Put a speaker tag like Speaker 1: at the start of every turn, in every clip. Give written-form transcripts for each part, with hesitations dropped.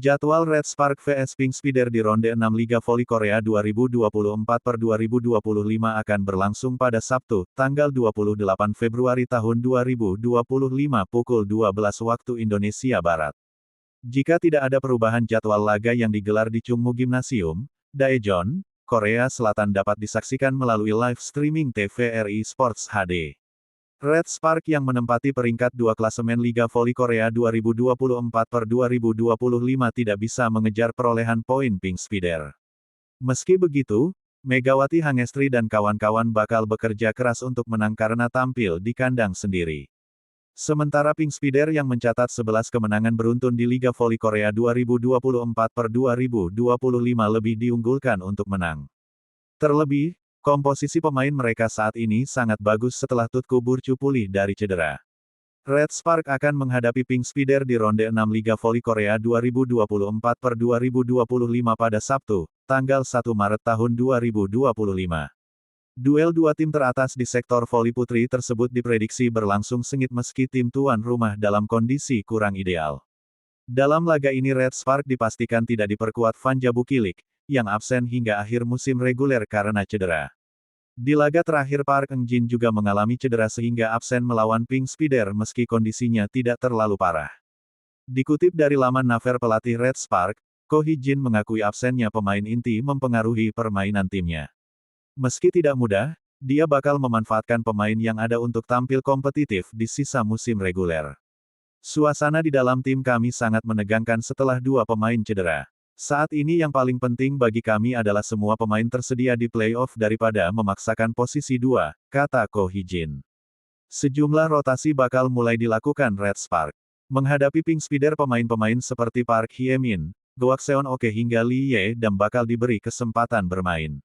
Speaker 1: Jadwal Red Spark vs Pink Spider di ronde 6 Liga Voli Korea 2024/2025 akan berlangsung pada Sabtu, tanggal 28 Februari tahun 2025 pukul 12 waktu Indonesia Barat. Jika tidak ada perubahan jadwal laga yang digelar di Chungmu Gymnasium, Daejeon, Korea Selatan dapat disaksikan melalui live streaming TVRI Sports HD. Red Spark yang menempati peringkat 2 klasemen Liga Voli Korea 2024/2025 tidak bisa mengejar perolehan poin Pink Spider. Meski begitu, Megawati Hangestri dan kawan-kawan bakal bekerja keras untuk menang karena tampil di kandang sendiri. Sementara Pink Spider yang mencatat 11 kemenangan beruntun di Liga Voli Korea 2024/2025 lebih diunggulkan untuk menang. Terlebih, komposisi pemain mereka saat ini sangat bagus setelah Tutku Burcu pulih dari cedera. Red Spark akan menghadapi Pink Spider di ronde 6 Liga Voli Korea 2024/2025 pada Sabtu, tanggal 1 Maret tahun 2025. Duel dua tim teratas di sektor voli putri tersebut diprediksi berlangsung sengit meski tim tuan rumah dalam kondisi kurang ideal. Dalam laga ini Red Spark dipastikan tidak diperkuat Vanja Bukilik, yang absen hingga akhir musim reguler karena cedera. Di laga terakhir Park Eun-jin juga mengalami cedera sehingga absen melawan Pink Spider meski kondisinya tidak terlalu parah. Dikutip dari laman Naver pelatih Red Spark, Ko Hee-jin mengakui absennya pemain inti mempengaruhi permainan timnya. Meski tidak mudah, dia bakal memanfaatkan pemain yang ada untuk tampil kompetitif di sisa musim reguler. Suasana di dalam tim kami sangat menegangkan setelah dua pemain cedera. Saat ini yang paling penting bagi kami adalah semua pemain tersedia di playoff daripada memaksakan posisi 2, kata Ko Hee-jin. Sejumlah rotasi bakal mulai dilakukan Red Spark. Menghadapi Pink Spider pemain-pemain seperti Park Hye-min, Goak Seon-oke hingga Lee Ye-dam bakal diberi kesempatan bermain.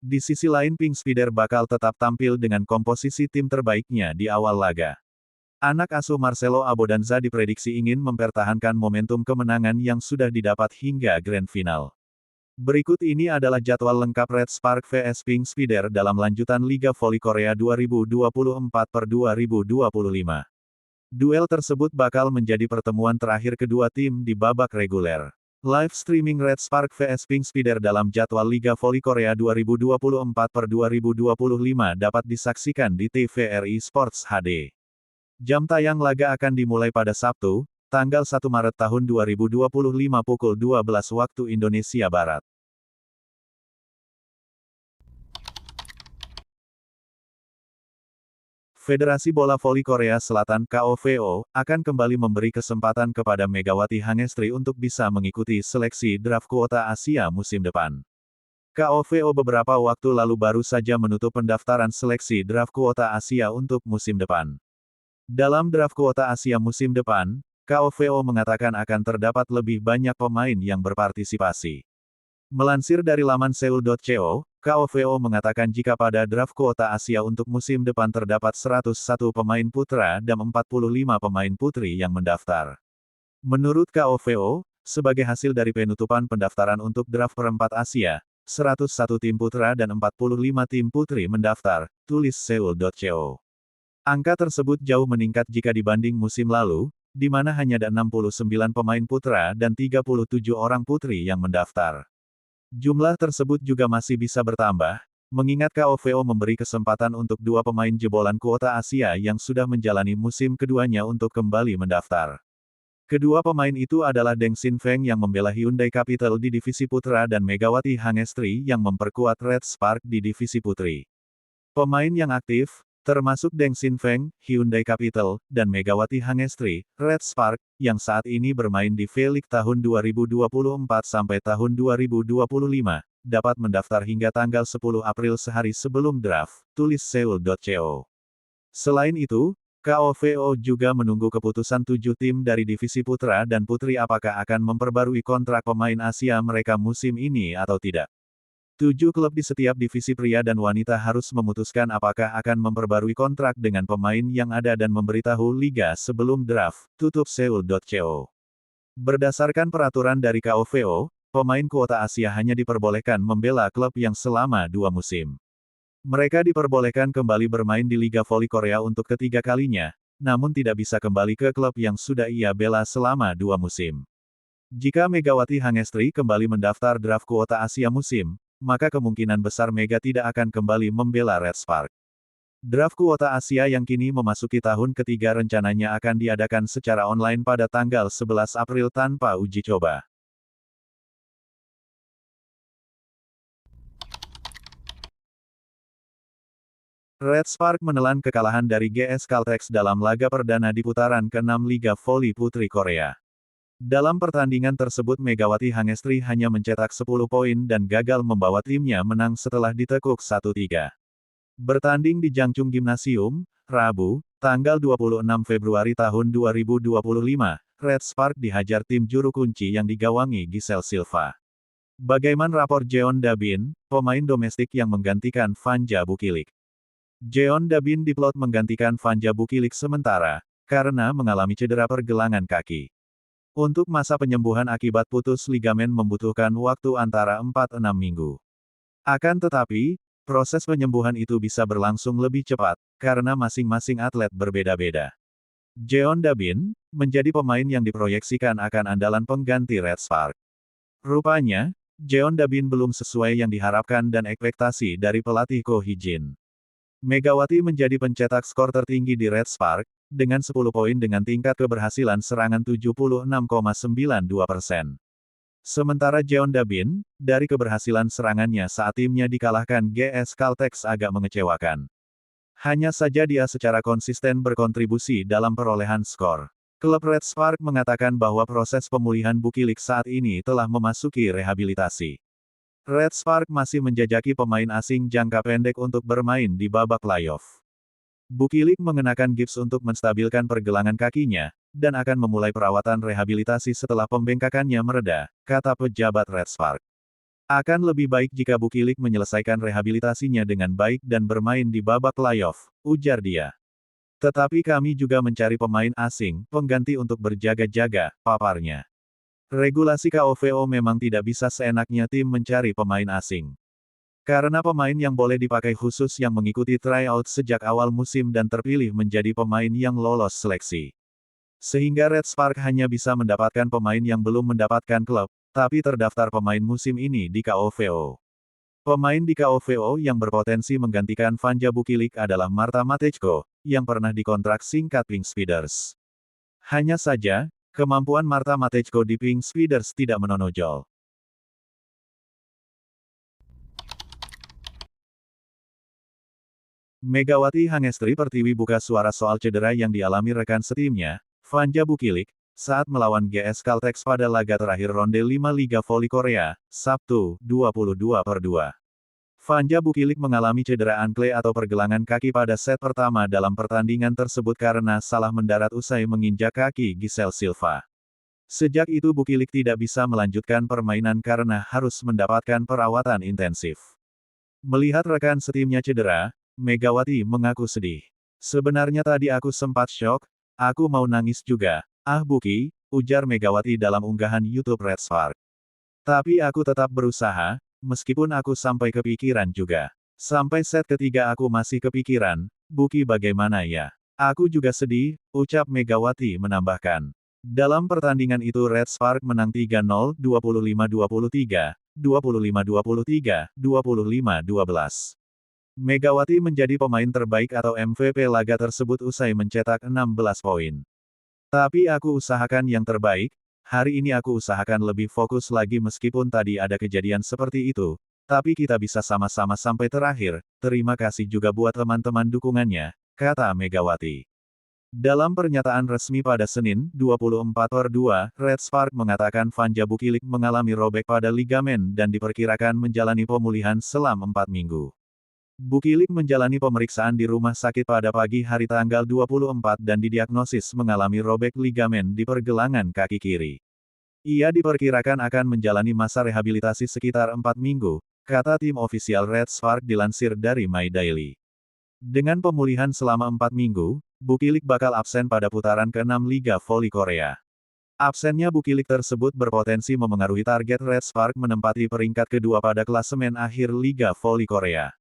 Speaker 1: Di sisi lain Pink Spider bakal tetap tampil dengan komposisi tim terbaiknya di awal laga. Anak asuh Marcelo Abodanza diprediksi ingin mempertahankan momentum kemenangan yang sudah didapat hingga Grand Final. Berikut ini adalah jadwal lengkap Red Spark vs Pink Spider dalam lanjutan Liga Voli Korea 2024/2025. Duel tersebut bakal menjadi pertemuan terakhir kedua tim di babak reguler. Live streaming Red Spark vs Pink Spider dalam jadwal Liga Voli Korea 2024/2025 dapat disaksikan di TVRI Sports HD. Jam tayang laga akan dimulai pada Sabtu, tanggal 1 Maret tahun 2025 pukul 12 waktu Indonesia Barat. Federasi Bola Voli Korea Selatan (KOVO) akan kembali memberi kesempatan kepada Megawati Hangestri untuk bisa mengikuti seleksi draft kuota Asia musim depan. KOVO beberapa waktu lalu baru saja menutup pendaftaran seleksi draft kuota Asia untuk musim depan. Dalam draft kuota Asia musim depan, KOVO mengatakan akan terdapat lebih banyak pemain yang berpartisipasi. Melansir dari laman Seoul.co, KOVO mengatakan jika pada draft kuota Asia untuk musim depan terdapat 101 pemain putra dan 45 pemain putri yang mendaftar. Menurut KOVO, sebagai hasil dari penutupan pendaftaran untuk draft perempat Asia, 101 tim putra dan 45 tim putri mendaftar, tulis Seoul.co. Angka tersebut jauh meningkat jika dibanding musim lalu, di mana hanya ada 69 pemain putra dan 37 orang putri yang mendaftar. Jumlah tersebut juga masih bisa bertambah, mengingat KOVO memberi kesempatan untuk dua pemain jebolan kuota Asia yang sudah menjalani musim keduanya untuk kembali mendaftar. Kedua pemain itu adalah Deng Sin Feng yang membela Hyundai Capital di divisi putra dan Megawati Hangestri yang memperkuat Red Spark di divisi putri. Pemain yang aktif, termasuk Deng Sin Feng, Hyundai Capital, dan Megawati Hangestri, Red Spark, yang saat ini bermain di V-League tahun 2024 sampai tahun 2025, dapat mendaftar hingga tanggal 10 April sehari sebelum draft, tulis Seoul.co. Selain itu, KOVO juga menunggu keputusan 7 tim dari divisi putra dan putri apakah akan memperbarui kontrak pemain Asia mereka musim ini atau tidak. 7 klub di setiap divisi pria dan wanita harus memutuskan apakah akan memperbarui kontrak dengan pemain yang ada dan memberitahu liga sebelum draft, tutup Seoul.co. Berdasarkan peraturan dari KOVO, pemain kuota Asia hanya diperbolehkan membela klub yang selama 2 musim. Mereka diperbolehkan kembali bermain di Liga Voli Korea untuk ketiga kalinya, namun tidak bisa kembali ke klub yang sudah ia bela selama 2 musim. Jika Megawati Hangestri kembali mendaftar draft kuota Asia musim, maka kemungkinan besar Mega tidak akan kembali membela Red Spark. Draft kuota Asia yang kini memasuki tahun ketiga rencananya akan diadakan secara online pada tanggal 11 April tanpa uji coba. Red Spark menelan kekalahan dari GS Caltex dalam laga perdana di putaran ke-6 Liga Voli Putri Korea. Dalam pertandingan tersebut Megawati Hangestri hanya mencetak 10 poin dan gagal membawa timnya menang setelah ditekuk 1-3. Bertanding di Jangchung Gymnasium, Rabu, tanggal 26 Februari tahun 2025, Red Spark dihajar tim juru kunci yang digawangi Giselle Silva. Bagaimana rapor Jeon Dabin, pemain domestik yang menggantikan Vanja Bukilik? Jeon Dabin diplot menggantikan Vanja Bukilik sementara, karena mengalami cedera pergelangan kaki. Untuk masa penyembuhan akibat putus ligamen membutuhkan waktu antara 4-6 minggu. Akan tetapi, proses penyembuhan itu bisa berlangsung lebih cepat, karena masing-masing atlet berbeda-beda. Jeon Dabin, menjadi pemain yang diproyeksikan akan andalan pengganti Red Spark. Rupanya, Jeon Dabin belum sesuai yang diharapkan dan ekspektasi dari pelatih Ko Hee-jin. Megawati menjadi pencetak skor tertinggi di Red Spark, dengan 10 poin dengan tingkat keberhasilan serangan 76,92%. Sementara Jeon Dabin, dari keberhasilan serangannya saat timnya dikalahkan GS Caltex agak mengecewakan. Hanya saja dia secara konsisten berkontribusi dalam perolehan skor. Klub Red Spark mengatakan bahwa proses pemulihan Bukilik saat ini telah memasuki rehabilitasi. Red Spark masih menjajaki pemain asing jangka pendek untuk bermain di babak playoff. Bukilik mengenakan gips untuk menstabilkan pergelangan kakinya, dan akan memulai perawatan rehabilitasi setelah pembengkakannya mereda, kata pejabat Red Spark. Akan lebih baik jika Bukilik menyelesaikan rehabilitasinya dengan baik dan bermain di babak playoff, ujar dia. Tetapi kami juga mencari pemain asing, pengganti untuk berjaga-jaga, paparnya. Regulasi KOVO memang tidak bisa seenaknya tim mencari pemain asing. Karena pemain yang boleh dipakai khusus yang mengikuti tryout sejak awal musim dan terpilih menjadi pemain yang lolos seleksi. Sehingga Red Spark hanya bisa mendapatkan pemain yang belum mendapatkan klub, tapi terdaftar pemain musim ini di KOVO. Pemain di KOVO yang berpotensi menggantikan Vanja Bukilik adalah Marta Matejko, yang pernah dikontrak singkat Pink Speeders. Hanya saja, kemampuan Marta Matejko di Pink Speeders tidak menonjol. Megawati Hangestri Pertiwi buka suara soal cedera yang dialami rekan setimnya, Vanja Bukilik, saat melawan GS Caltex pada laga terakhir ronde 5 Liga Voli Korea, Sabtu, 22/2. Vanja Bukilik mengalami cedera ankle atau pergelangan kaki pada set pertama dalam pertandingan tersebut karena salah mendarat usai menginjak kaki Giselle Silva. Sejak itu Bukilik tidak bisa melanjutkan permainan karena harus mendapatkan perawatan intensif. Melihat rekan setimnya cedera, Megawati mengaku sedih. Sebenarnya tadi aku sempat syok, aku mau nangis juga. Ah Buki, ujar Megawati dalam unggahan YouTube Red Spark. Tapi aku tetap berusaha, meskipun aku sampai kepikiran juga. Sampai set ketiga aku masih kepikiran, Buki bagaimana ya? Aku juga sedih, ucap Megawati menambahkan. Dalam pertandingan itu Red Spark menang 3-0, 25-23, 25-23, 25-12. Megawati menjadi pemain terbaik atau MVP laga tersebut usai mencetak 16 poin. Tapi aku usahakan yang terbaik, hari ini aku usahakan lebih fokus lagi meskipun tadi ada kejadian seperti itu, tapi kita bisa sama-sama sampai terakhir, terima kasih juga buat teman-teman dukungannya, kata Megawati. Dalam pernyataan resmi pada Senin, 24/2, Red Spark mengatakan Vanja Bukilik mengalami robek pada ligamen dan diperkirakan menjalani pemulihan selama 4 minggu. Bukilik menjalani pemeriksaan di rumah sakit pada pagi hari tanggal 24 dan didiagnosis mengalami robek ligamen di pergelangan kaki kiri. Ia diperkirakan akan menjalani masa rehabilitasi sekitar 4 minggu, kata tim ofisial Red Spark dilansir dari My Daily. Dengan pemulihan selama 4 minggu, Bukilik bakal absen pada putaran ke-6 Liga Voli Korea. Absennya Bukilik tersebut berpotensi memengaruhi target Red Spark menempati peringkat kedua pada klasemen akhir Liga Voli Korea.